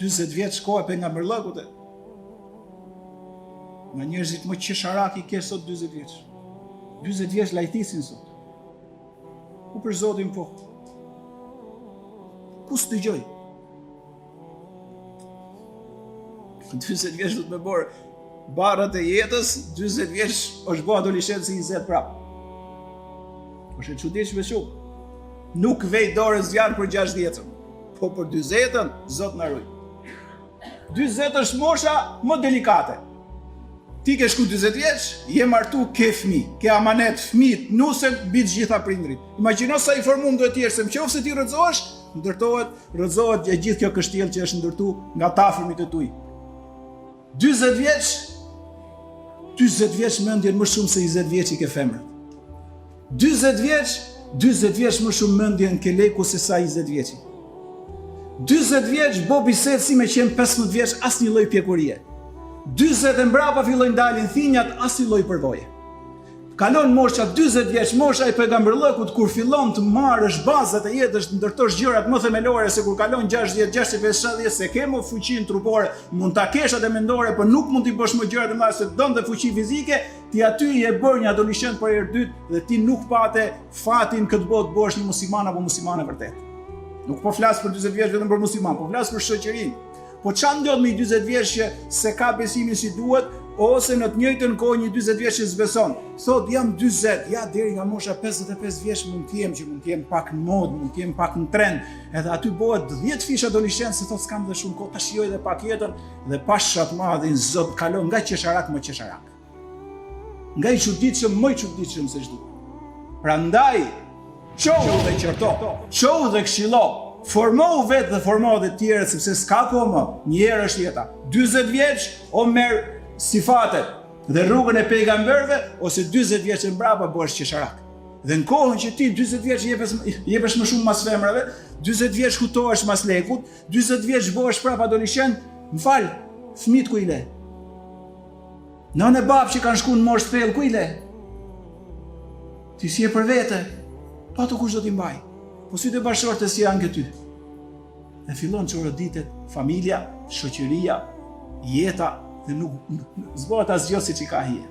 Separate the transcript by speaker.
Speaker 1: 40 vjeç kohë e pejgamberllëkut. Nga njerëzit më qesharak i ke sot 40 vjeç. 40 vjeç lajthisin sot. Ku për Zotin po? Ku s'dëgjoj? 40 vjeç do të më bërë barrat e jetës, 40 vjeç është bërë adoleshencë si 20 prapë. Është e çuditshme shumë. Nuk vej dorë zjarr për 60-ën, po për 40-ën, Zot na ruaj. 40 është mosha më delikate. Ti ke shku 40 vjeç, je martu, ke fëmijë, ke amanet, fëmijët, nusen mbi të gjitha prindrit. Imagjino sa i formum do të jesh, se nëse ti rrëzohesh, rrëzohet e gjithë kjo kështjellë që është ndërtu nga tafërmit e tuaj. 40 vjeç mendjen më shumë se 20 vjeç i ke femrën. 40 vjeç më shumë mendjen ke leku se sa 20 vjeçi. 40 vjeç Bobi Set si me qenë 15 vjeç asnjë lloj pjekurie. 40 e mbrapa fillojnë dalin thinjat asnjë lloj përvoje. Kalon mosha 40 vjeç, mosha e pejgamberllëkut kur fillon të marrësh bazat e jetës, të ndërtosh gjërat më themelore se kur kalon 60, 65, 70 se ke më fuqinë trupore, mund ta kesh atë mendore, por nuk mund t'i bësh më gjëra të mëdha se donte fuqi fizike, ti aty je bërë një adoleshent për herë dytë dhe ti nuk pate fatin këtë botë bësh një musliman apo muslimane vërtet. Nuk po flas për 40 vjeç vetëm për musliman, po flas për shoqërinë. Po çfarë ndodh me 40 vjeç që se ka besimin si duhet, ose në të njëjtën kohë një 40 vjeç që s'beson. Thot jam 40, ja deri nga mosha 55 vjeç mund të jem pak në modë, mund të jem pak në trend. Edhe aty bëhet 10 fish adoleshencë, se thot s'kam dhe shumë kohë, ta shijoj edhe pak jetën dhe pasha të madhin Zot kalon nga qesharak më qesharak. Nga i çuditshëm më i çuditshëm se çdo. Prandaj çohu dhe qerto, çohu dhe këshillo. Formohu vetë dhe formohu dhe tjerët, sepse s'ka kohë më, një herë është jeta. 40 vjeç o merr sifatet dhe rrugën e pejgamberëve, ose 40 vjeç e mbrapa bëhesh qesharak. Dhe në kohën që ti 40 vjeç jepesh më shumë mas femrave, 40 vjeç kutohesh mas lekut, 40 vjeç bëhesh prapë adoleshent, m'fal, fëmijët ku i le? Nënë e babë që kanë shku në moshë thellë, ku i le? Ti si e për vete, pa të kush do t'i mbaj. Po si të bashkëshortë si janë këty. Dhe fillon çoroditet familja, shoqëria, jeta dhe nuk zbohet asgjë siç i ka hije.